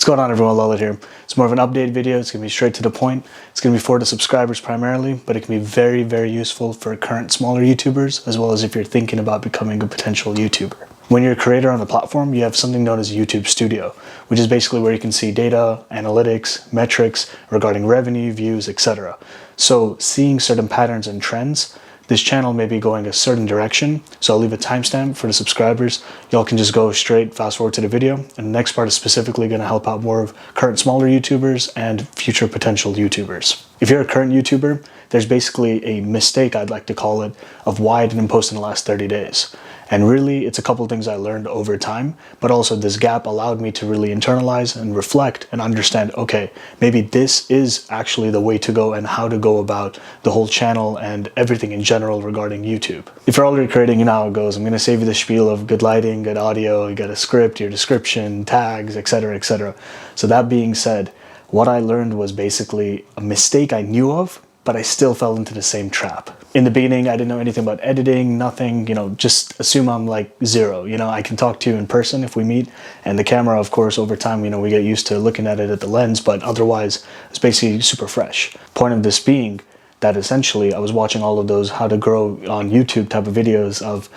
going on, everyone? Lullet here. It's more of an update video. It's going to be straight to the point. It's going to be for the subscribers primarily, but it can be very, very useful for current smaller YouTubers, as well as if you're thinking about becoming a potential YouTuber. When you're a creator on the platform, you have something known as YouTube Studio, which is basically where you can see data, analytics, metrics regarding revenue, views, etc. So seeing certain patterns and trends, this channel may be going a certain direction, so I'll leave a timestamp for the subscribers. Y'all can just go straight, fast forward to the video, and the next part is specifically going to help out more of current smaller YouTubers and future potential YouTubers. If you're a current YouTuber, there's basically a mistake, I'd like to call it, of why I didn't post in the last 30 days. And really, it's a couple of things I learned over time, but also this gap allowed me to really internalize and reflect and understand, okay, maybe this is actually the way to go and how to go about the whole channel and everything in general regarding YouTube. If you're already creating, you know how it goes. I'm going to save you the spiel of good lighting, good audio, you got a script, your description, tags, etc., etc. So that being said, what I learned was basically a mistake I knew of, but I still fell into the same trap. In the beginning, I didn't know anything about editing, nothing, just assume I'm like zero. I can talk to you in person if we meet, and the camera, of course, over time, we get used to looking at it at the lens, but otherwise, it's basically super fresh. Point of this being that essentially I was watching all of those how to grow on YouTube type of videos of,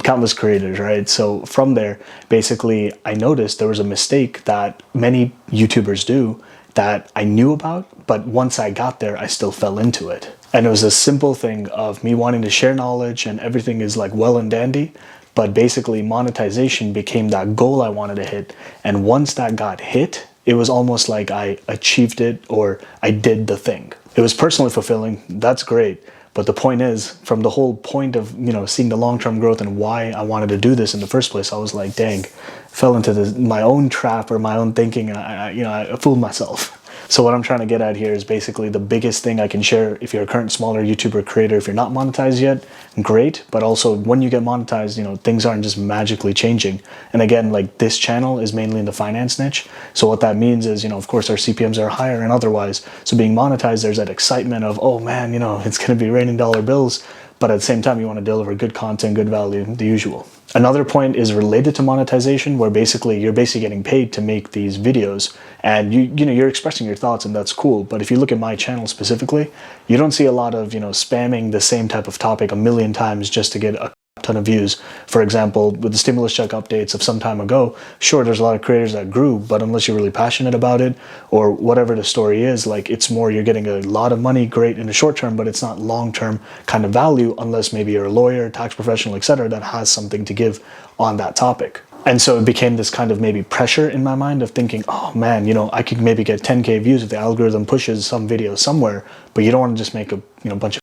countless creators, right? So from there, basically, I noticed there was a mistake that many YouTubers do that I knew about, but once I got there, I still fell into it. And it was a simple thing of me wanting to share knowledge and everything is like well and dandy, but basically monetization became that goal I wanted to hit. And once that got hit, it was almost like I achieved it or I did the thing. It was personally fulfilling, that's great. But the point is, from the whole point of, seeing the long-term growth and why I wanted to do this in the first place, I was like, dang, fell into my own trap or my own thinking, and I fooled myself. So what I'm trying to get at here is basically the biggest thing I can share if you're a current smaller YouTuber creator. If you're not monetized yet, great. But also when you get monetized, things aren't just magically changing. And again, like this channel is mainly in the finance niche. So what that means is, of course, our CPMs are higher and otherwise. So being monetized, there's that excitement of, oh man, it's going to be raining dollar bills. But at the same time, you want to deliver good content, good value, the usual. Another point is related to monetization, where you're basically getting paid to make these videos, and you're expressing your thoughts, and that's cool. But if you look at my channel specifically, you don't see a lot of spamming the same type of topic a million times just to get a ton of views. For example, with the stimulus check updates of some time ago, sure, there's a lot of creators that grew, but unless you're really passionate about it or whatever the story is, like it's more you're getting a lot of money, great in the short term, but it's not long-term kind of value unless maybe you're a lawyer, tax professional, etc., that has something to give on that topic. And so it became this kind of maybe pressure in my mind of thinking, oh man, I could maybe get 10K views if the algorithm pushes some video somewhere, but you don't want to just make a bunch of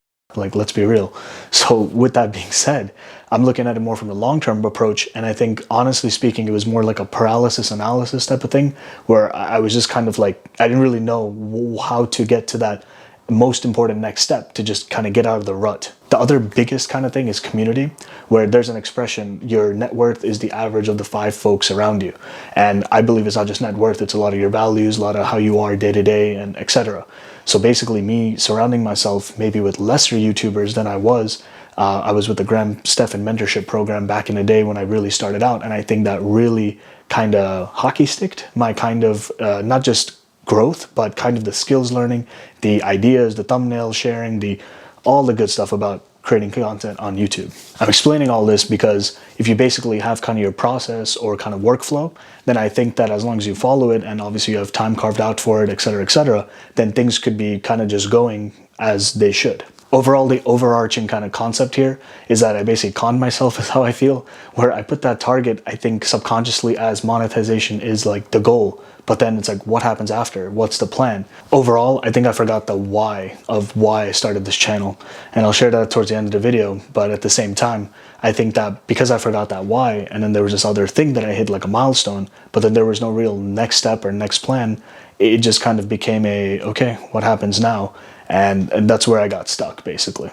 let's be real. So with that being said, I'm looking at it more from a long-term approach, and I think honestly speaking, it was more like a paralysis analysis type of thing, where I was just kind of like, I didn't really know how to get to that most important next step to just kind of get out of the rut. The other biggest kind of thing is community, where there's an expression, your net worth is the average of the 5 folks around you. And I believe it's not just net worth, it's a lot of your values, a lot of how you are day to day, and etc. So basically me surrounding myself maybe with lesser YouTubers than I was with the Graham Stephan mentorship program back in the day when I really started out. And I think that really kind of hockey sticked my kind of, not just growth, but kind of the skills learning, the ideas, the thumbnail sharing, all the good stuff about creating content on YouTube. I'm explaining all this because if you basically have kind of your process or kind of workflow, then I think that as long as you follow it and obviously you have time carved out for it, etc., then things could be kind of just going as they should. Overall, the overarching kind of concept here is that I basically conned myself is how I feel, where I put that target, I think subconsciously as monetization is like the goal, but then it's like, what happens after? What's the plan? Overall, I think I forgot the why of why I started this channel, and I'll share that towards the end of the video, but at the same time, I think that because I forgot that why, and then there was this other thing that I hit like a milestone, but then there was no real next step or next plan, it just kind of became okay, what happens now? And that's where I got stuck, basically.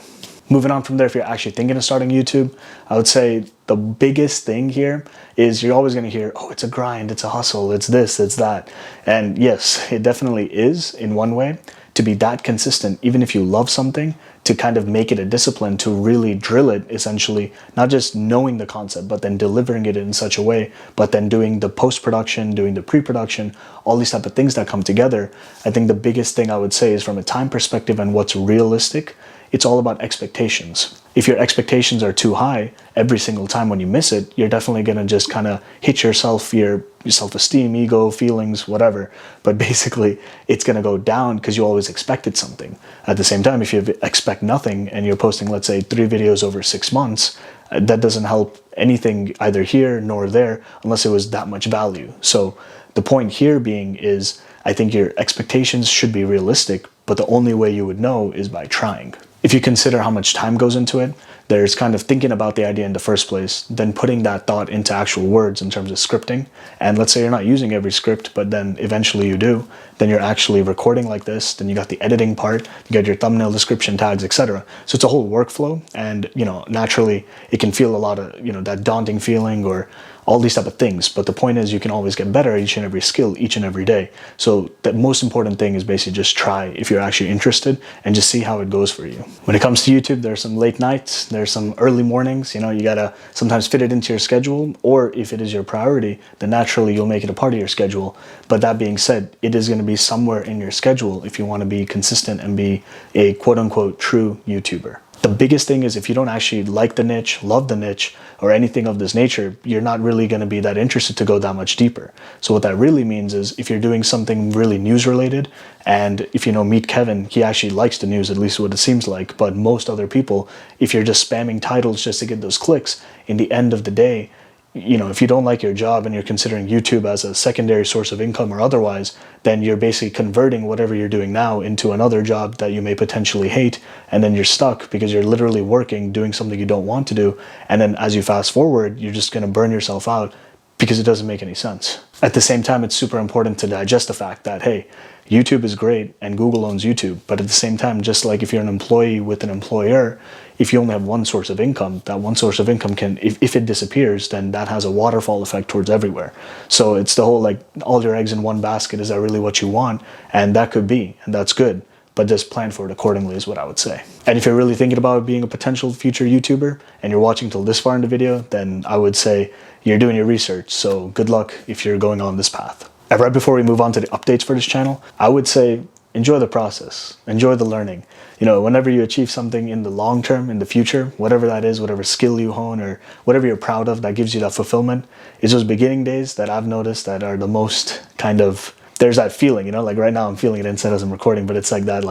Moving on from there, if you're actually thinking of starting YouTube, I would say the biggest thing here is you're always going to hear, oh, it's a grind, it's a hustle, it's this, it's that. And yes, it definitely is in one way. To be that consistent, even if you love something, to kind of make it a discipline, to really drill it, essentially, not just knowing the concept, but then delivering it in such a way, but then doing the post-production, doing the pre-production, all these type of things that come together. I think the biggest thing I would say is, from a time perspective and what's realistic, it's all about expectations. If your expectations are too high, every single time when you miss it, you're definitely going to just kind of hit yourself, your self-esteem, ego, feelings, whatever. But basically, it's going to go down because you always expected something. At the same time, if you expect nothing and you're posting, let's say, 3 videos over 6 months, that doesn't help anything either here nor there unless it was that much value. So the point here being is, I think your expectations should be realistic, but the only way you would know is by trying. If you consider how much time goes into it, there's kind of thinking about the idea in the first place, then putting that thought into actual words in terms of scripting. And let's say you're not using every script, but then eventually you do, then you're actually recording like this, then you got the editing part, you got your thumbnail, description, tags, etc. So it's a whole workflow, and naturally it can feel a lot of, that daunting feeling or all these type of things. But the point is, you can always get better at each and every skill each and every day. So the most important thing is basically just try if you're actually interested and just see how it goes for you. When it comes to YouTube, there's some late nights, there's some early mornings, you gotta sometimes fit it into your schedule, or if it is your priority, then naturally you'll make it a part of your schedule. But that being said, it is gonna be somewhere in your schedule if you wanna be consistent and be a quote unquote true YouTuber. The biggest thing is, if you don't actually like the niche, love the niche, or anything of this nature, you're not really going to be that interested to go that much deeper. So what that really means is, if you're doing something really news related, and if meet Kevin, he actually likes the news, at least what it seems like, but most other people, if you're just spamming titles just to get those clicks, in the end of the day, if you don't like your job and you're considering YouTube as a secondary source of income or otherwise, then you're basically converting whatever you're doing now into another job that you may potentially hate, and then you're stuck because you're literally working, doing something you don't want to do, and then as you fast forward, you're just going to burn yourself out because it doesn't make any sense. At the same time, it's super important to digest the fact that, hey, YouTube is great and Google owns YouTube, but at the same time, just like if you're an employee with an employer, if you only have one source of income, that one source of income can, if it disappears, then that has a waterfall effect towards everywhere. So it's the whole, all your eggs in one basket, is that really what you want? And that could be, and that's good, but just plan for it accordingly is what I would say. And if you're really thinking about being a potential future YouTuber and you're watching till this far in the video, then I would say you're doing your research. So good luck if you're going on this path. And right before we move on to the updates for this channel, I would say enjoy the process, enjoy the learning. Whenever you achieve something in the long term, in the future, whatever that is, whatever skill you hone or whatever you're proud of that gives you that fulfillment, it's those beginning days that I've noticed that are the most kind of, there's that feeling, like right now I'm feeling it inside as I'm recording, but it's like that,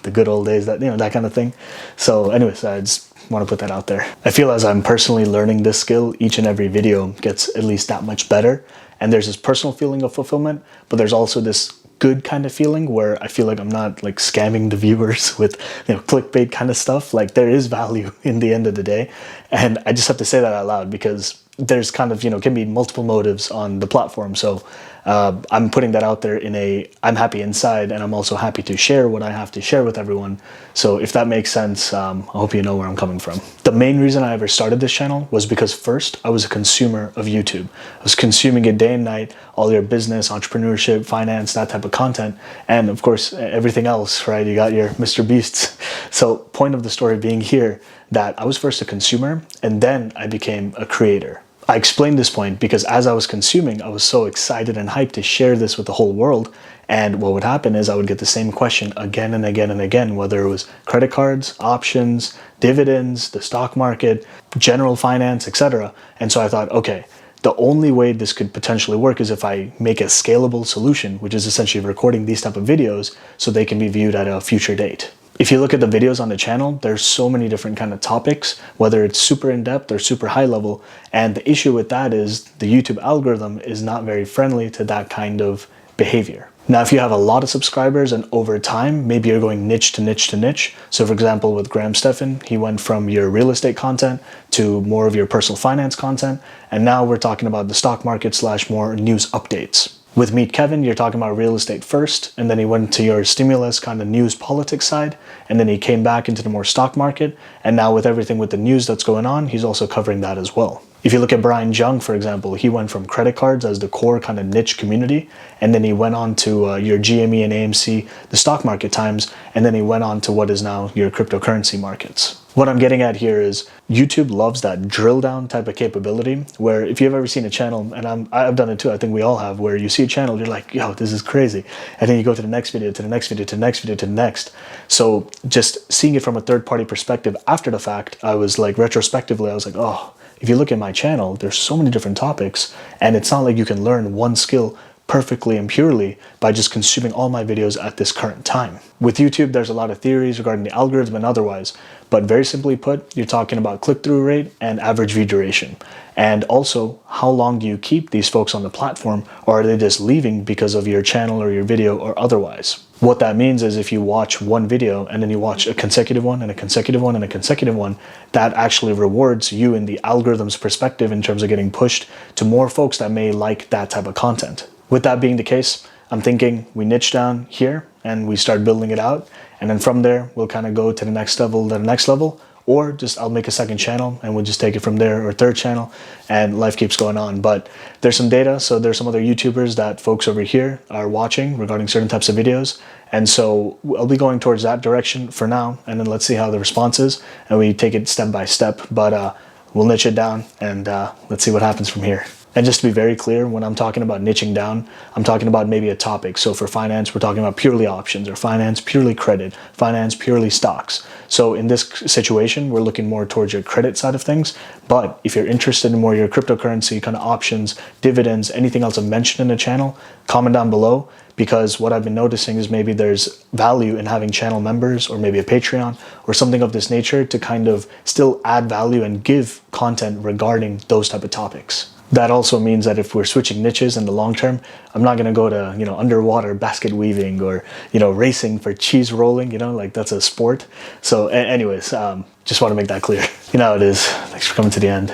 the good old days, that, that kind of thing. So anyways, I just want to put that out there. I feel as I'm personally learning this skill, each and every video gets at least that much better. And there's this personal feeling of fulfillment, but there's also this good kind of feeling where I feel like I'm not scamming the viewers with clickbait kind of stuff. There is value in the end of the day, and I just have to say that out loud because there's kind of can be multiple motives on the platform. So I'm putting that out there in I'm happy inside, and I'm also happy to share what I have to share with everyone. So if that makes sense, I hope you know where I'm coming from. The main reason I ever started this channel was because first I was a consumer of YouTube. I was consuming it day and night, all your business, entrepreneurship, finance, that type of content, and of course everything else, right? You got your Mr. Beasts. So point of the story being here that I was first a consumer and then I became a creator. I explained this point because as I was consuming, I was so excited and hyped to share this with the whole world. And what would happen is I would get the same question again and again and again, whether it was credit cards, options, dividends, the stock market, general finance, etc. And so I thought, okay, the only way this could potentially work is if I make a scalable solution, which is essentially recording these type of videos so they can be viewed at a future date. If you look at the videos on the channel, there's so many different kind of topics, whether it's super in-depth or super high level. And the issue with that is the YouTube algorithm is not very friendly to that kind of behavior. Now, if you have a lot of subscribers and over time, maybe you're going niche to niche to niche. So for example, with Graham Stephan, he went from your real estate content to more of your personal finance content. And now we're talking about the stock market / more news updates. With Meet Kevin, you're talking about real estate first, and then he went to your stimulus kind of news politics side, and then he came back into the more stock market, and now with everything with the news that's going on, he's also covering that as well. If you look at Brian Jung, for example, he went from credit cards as the core kind of niche community, and then he went on to your GME and AMC, the stock market times, and then he went on to what is now your cryptocurrency markets. What I'm getting at here is YouTube loves that drill down type of capability, where if you've ever seen a channel, and I've done it too, I think we all have, where you see a channel, you're like, yo, this is crazy. And then you go to the next video, to the next video, to the next video, to the next. So just seeing it from a third party perspective after the fact, I was like, retrospectively, I was like, oh, if you look at my channel, there's so many different topics, and it's not like you can learn one skill perfectly and purely by just consuming all my videos at this current time. With YouTube, there's a lot of theories regarding the algorithm and otherwise, but very simply put, you're talking about click-through rate and average view duration. And also, how long do you keep these folks on the platform, or are they just leaving because of your channel or your video or otherwise? What that means is if you watch one video and then you watch a consecutive one and a consecutive one and a consecutive one, that actually rewards you in the algorithm's perspective in terms of getting pushed to more folks that may like that type of content. With that being the case, I'm thinking we niche down here and we start building it out. And then from there, we'll kind of go to the next level, or just I'll make a second channel and we'll just take it from there, or third channel, and life keeps going on. But there's some data, so there's some other YouTubers that folks over here are watching regarding certain types of videos. And so I'll be going towards that direction for now, and then let's see how the response is, and we take it step by step. But we'll niche it down, and let's see what happens from here. And just to be very clear, when I'm talking about niching down, I'm talking about maybe a topic. So for finance, we're talking about purely options, or finance, purely credit, finance, purely stocks. So in this situation, we're looking more towards your credit side of things. But if you're interested in more your cryptocurrency kind of options, dividends, anything else I've mentioned in the channel, comment down below. Because what I've been noticing is maybe there's value in having channel members, or maybe a Patreon or something of this nature, to kind of still add value and give content regarding those type of topics. That also means that if we're switching niches in the long term, I'm not going to go to, underwater basket weaving, or, racing for cheese rolling, like that's a sport. So anyways, just want to make that clear. You know how it is. Thanks for coming to the end.